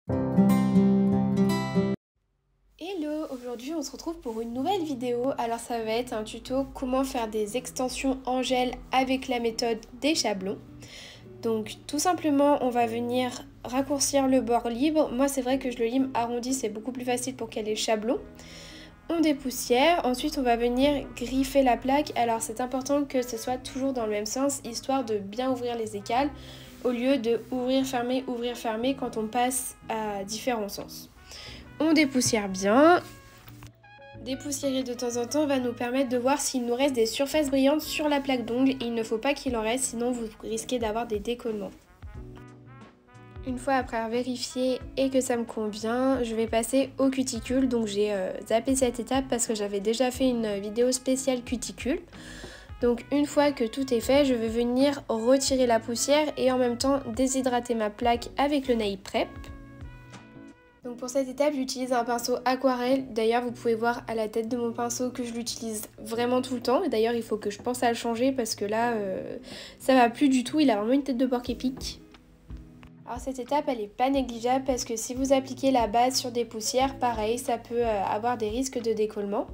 Hello, aujourd'hui on se retrouve pour une nouvelle vidéo. Alors ça va être un tuto comment faire des extensions en gel avec la méthode des chablons. Donc tout simplement on va venir raccourcir le bord libre. Moi c'est vrai que je le lime arrondi, c'est beaucoup plus facile pour qu'elle ait chablon. On dépoussière, ensuite on va venir griffer la plaque. Alors c'est important que ce soit toujours dans le même sens, histoire de bien ouvrir les écales, au lieu de ouvrir fermer quand on passe à différents sens. On dépoussière bien. Dépoussiérer de temps en temps va nous permettre de voir s'il nous reste des surfaces brillantes sur la plaque d'ongles. Il ne faut pas qu'il en reste, sinon vous risquez d'avoir des décollements. Une fois après avoir vérifié et que ça me convient, je vais passer au cuticule. Donc j'ai zappé cette étape parce que j'avais déjà fait une vidéo spéciale cuticule. Donc une fois que tout est fait, je vais venir retirer la poussière et en même temps déshydrater ma plaque avec le Nail Prep. Donc pour cette étape, j'utilise un pinceau aquarelle. D'ailleurs, vous pouvez voir à la tête de mon pinceau que je l'utilise vraiment tout le temps. Et d'ailleurs, il faut que je pense à le changer parce que là, ça va plus du tout. Il a vraiment une tête de porc-épic. Alors cette étape, elle n'est pas négligeable parce que si vous appliquez la base sur des poussières, pareil, ça peut avoir des risques de décollement.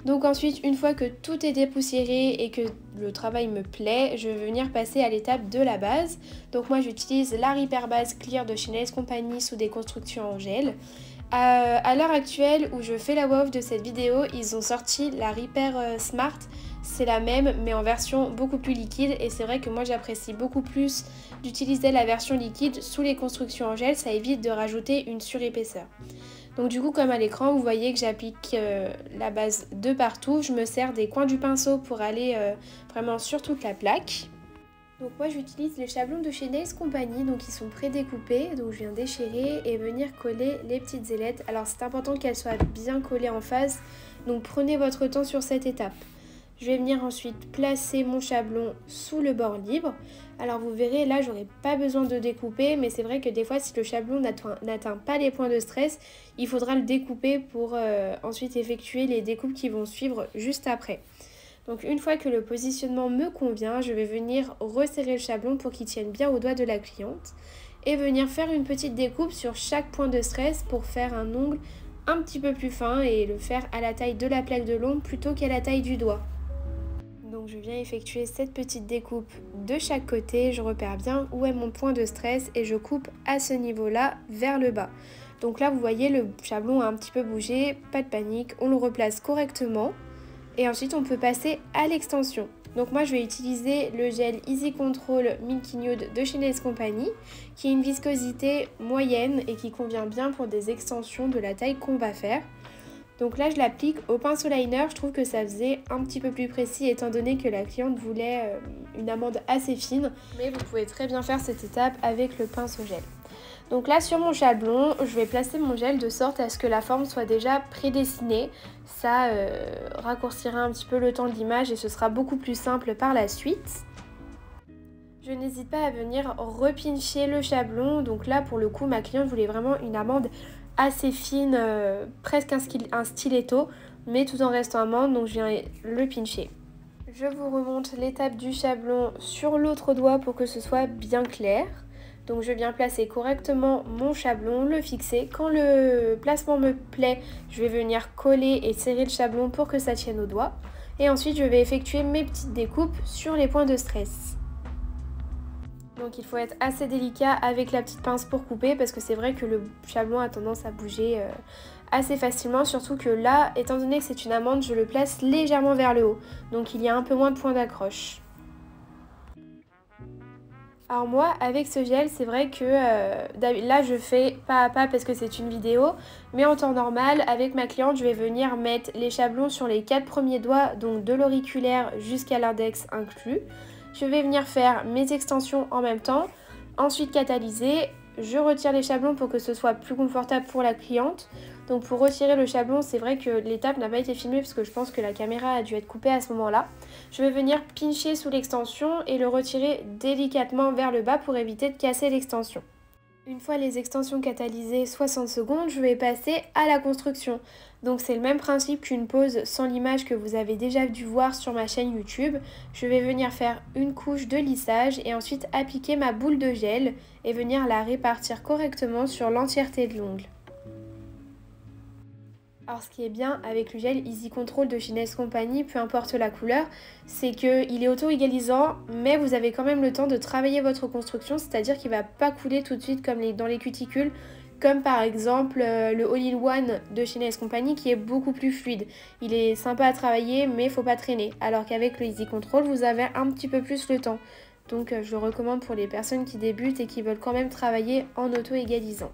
Donc ensuite, une fois que tout est dépoussiéré et que le travail me plaît, je vais venir passer à l'étape de la base. Donc moi j'utilise la Repair Base Clear de chez Nails Company sous des constructions en gel. À l'heure actuelle où je fais la voix off de cette vidéo, ils ont sorti la Repair Smart. C'est la même mais en version beaucoup plus liquide et c'est vrai que moi j'apprécie beaucoup plus d'utiliser la version liquide sous les constructions en gel, ça évite de rajouter une surépaisseur. Donc du coup, comme à l'écran, vous voyez que j'applique la base de partout. Je me sers des coins du pinceau pour aller vraiment sur toute la plaque. Donc moi j'utilise les chablons de chez Nails Company, donc ils sont prédécoupés. Donc je viens déchirer et venir coller les petites ailettes. Alors c'est important qu'elles soient bien collées en face, donc prenez votre temps sur cette étape. Je vais venir ensuite placer mon chablon sous le bord libre. Alors vous verrez, là j'aurai pas besoin de découper, mais c'est vrai que des fois si le chablon n'atteint pas les points de stress, il faudra le découper pour ensuite effectuer les découpes qui vont suivre juste après. Donc une fois que le positionnement me convient, je vais venir resserrer le chablon pour qu'il tienne bien au doigt de la cliente et venir faire une petite découpe sur chaque point de stress pour faire un ongle un petit peu plus fin et le faire à la taille de la plaque de l'ongle plutôt qu'à la taille du doigt. Donc je viens effectuer cette petite découpe de chaque côté, je repère bien où est mon point de stress et je coupe à ce niveau-là vers le bas. Donc là vous voyez le chablon a un petit peu bougé, pas de panique, on le replace correctement et ensuite on peut passer à l'extension. Donc moi je vais utiliser le gel Easy Control Milky Nude de chez Nails Company qui a une viscosité moyenne et qui convient bien pour des extensions de la taille qu'on va faire. Donc là je l'applique au pinceau liner, je trouve que ça faisait un petit peu plus précis étant donné que la cliente voulait une amande assez fine. Mais vous pouvez très bien faire cette étape avec le pinceau gel. Donc là sur mon chablon, je vais placer mon gel de sorte à ce que la forme soit déjà prédessinée. Ça raccourcira un petit peu le temps de l'image et ce sera beaucoup plus simple par la suite. Je n'hésite pas à venir repincher le chablon. Donc là pour le coup ma cliente voulait vraiment une amande assez fine, presque un stiletto, mais tout en restant amande, donc je viens le pincher. Je vous remonte l'étape du chablon sur l'autre doigt pour que ce soit bien clair. Donc je viens placer correctement mon chablon, le fixer. Quand le placement me plaît, je vais venir coller et serrer le chablon pour que ça tienne au doigt. Et ensuite je vais effectuer mes petites découpes sur les points de stress. Donc il faut être assez délicat avec la petite pince pour couper parce que c'est vrai que le chablon a tendance à bouger assez facilement. Surtout que là, étant donné que c'est une amande, je le place légèrement vers le haut. Donc il y a un peu moins de points d'accroche. Alors moi, avec ce gel, c'est vrai que là je fais pas à pas parce que c'est une vidéo. Mais en temps normal, avec ma cliente, je vais venir mettre les chablons sur les 4 premiers doigts, donc de l'auriculaire jusqu'à l'index inclus. Je vais venir faire mes extensions en même temps, ensuite catalyser, je retire les chablons pour que ce soit plus confortable pour la cliente. Donc pour retirer le chablon, c'est vrai que l'étape n'a pas été filmée parce que je pense que la caméra a dû être coupée à ce moment-là. Je vais venir pincher sous l'extension et le retirer délicatement vers le bas pour éviter de casser l'extension. Une fois les extensions catalysées 60 secondes, je vais passer à la construction. Donc c'est le même principe qu'une pose sans l'image que vous avez déjà dû voir sur ma chaîne YouTube. Je vais venir faire une couche de lissage et ensuite appliquer ma boule de gel et venir la répartir correctement sur l'entièreté de l'ongle. Alors ce qui est bien avec le gel Easy Control de chez Nails Company, peu importe la couleur, c'est qu'il est auto-égalisant, mais vous avez quand même le temps de travailler votre construction, c'est-à-dire qu'il ne va pas couler tout de suite comme dans les cuticules, comme par exemple le All-in-One de chez Nails Company qui est beaucoup plus fluide. Il est sympa à travailler, mais il ne faut pas traîner, alors qu'avec le Easy Control, vous avez un petit peu plus le temps. Donc je le recommande pour les personnes qui débutent et qui veulent quand même travailler en auto-égalisant.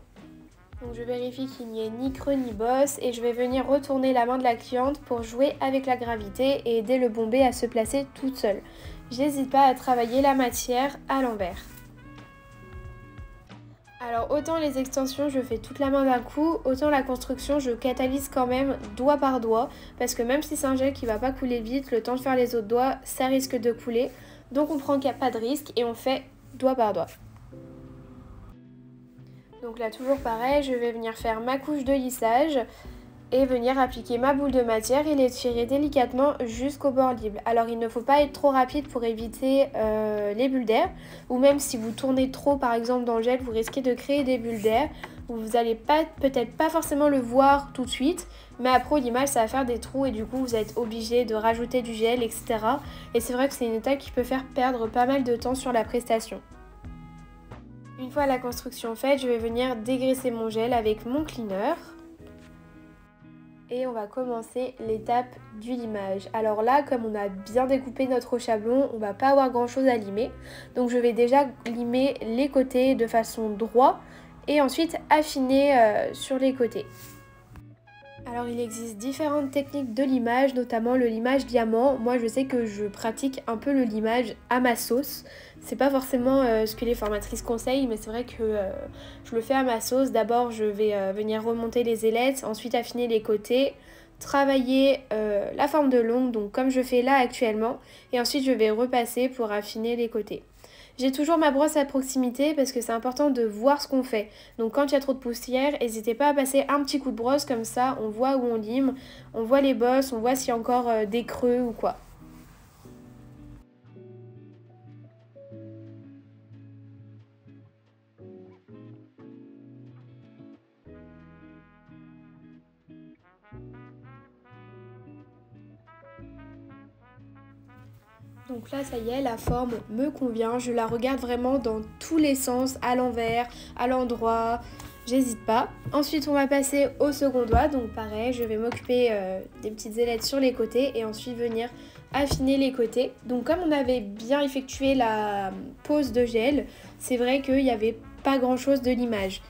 Donc je vérifie qu'il n'y ait ni creux ni bosse et je vais venir retourner la main de la cliente pour jouer avec la gravité et aider le bombé à se placer toute seule. J'hésite pas à travailler la matière à l'envers. Alors autant les extensions je fais toute la main d'un coup, autant la construction je catalyse quand même doigt par doigt parce que même si c'est un gel qui va pas couler vite, le temps de faire les autres doigts ça risque de couler. Donc on prend qu'il n'y a pas de risque et on fait doigt par doigt. Donc là toujours pareil, je vais venir faire ma couche de lissage et venir appliquer ma boule de matière et l'étirer délicatement jusqu'au bord libre. Alors il ne faut pas être trop rapide pour éviter les bulles d'air, ou même si vous tournez trop par exemple dans le gel, vous risquez de créer des bulles d'air où vous n'allez peut-être pas forcément le voir tout de suite, mais après l'image ça va faire des trous et du coup vous êtes obligé de rajouter du gel, etc. Et c'est vrai que c'est une étape qui peut faire perdre pas mal de temps sur la prestation. Une fois la construction faite, je vais venir dégraisser mon gel avec mon cleaner. Et on va commencer l'étape du limage. Alors là, comme on a bien découpé notre chablon, on va pas avoir grand chose à limer. Donc je vais déjà limer les côtés de façon droite et ensuite affiner sur les côtés. Alors il existe différentes techniques de limage, notamment le limage diamant. Moi je sais que je pratique un peu le limage à ma sauce. C'est pas forcément ce que les formatrices conseillent, mais c'est vrai que je le fais à ma sauce. D'abord je vais venir remonter les ailettes, ensuite affiner les côtés, travailler la forme de l'ongle, donc comme je fais là actuellement, et ensuite je vais repasser pour affiner les côtés. J'ai toujours ma brosse à proximité parce que c'est important de voir ce qu'on fait. Donc quand il y a trop de poussière, n'hésitez pas à passer un petit coup de brosse comme ça, on voit où on lime, on voit les bosses, on voit s'il y a encore des creux ou quoi. Donc là ça y est, la forme me convient, je la regarde vraiment dans tous les sens, à l'envers, à l'endroit, j'hésite pas. Ensuite on va passer au second doigt, donc pareil, je vais m'occuper des petites ailettes sur les côtés et ensuite venir affiner les côtés. Donc comme on avait bien effectué la pose de gel, c'est vrai qu'il n'y avait pas grand chose de limage.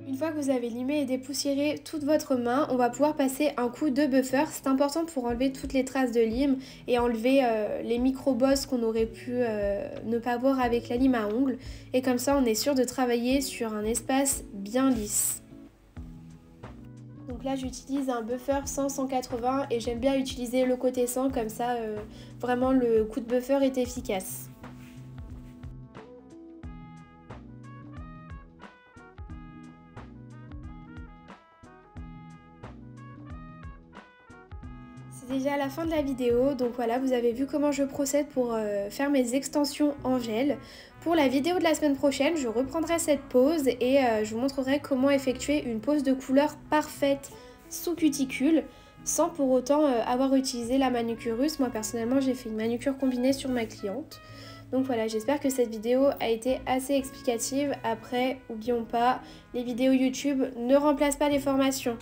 Une fois que vous avez limé et dépoussiéré toute votre main, on va pouvoir passer un coup de buffer. C'est important pour enlever toutes les traces de lime et enlever les micro-bosses qu'on aurait pu ne pas voir avec la lime à ongles. Et comme ça, on est sûr de travailler sur un espace bien lisse. Donc là, j'utilise un buffer 100-180 et j'aime bien utiliser le côté 100, comme ça, vraiment le coup de buffer est efficace. C'est déjà la fin de la vidéo, donc voilà, vous avez vu comment je procède pour faire mes extensions en gel. Pour la vidéo de la semaine prochaine, je reprendrai cette pose et je vous montrerai comment effectuer une pose de couleur parfaite sous cuticule sans pour autant avoir utilisé la manucure russe. Moi personnellement, j'ai fait une manucure combinée sur ma cliente. Donc voilà, j'espère que cette vidéo a été assez explicative. Après, n'oublions pas, les vidéos YouTube ne remplacent pas les formations.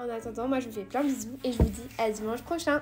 En attendant, moi je vous fais plein de bisous et je vous dis à dimanche prochain.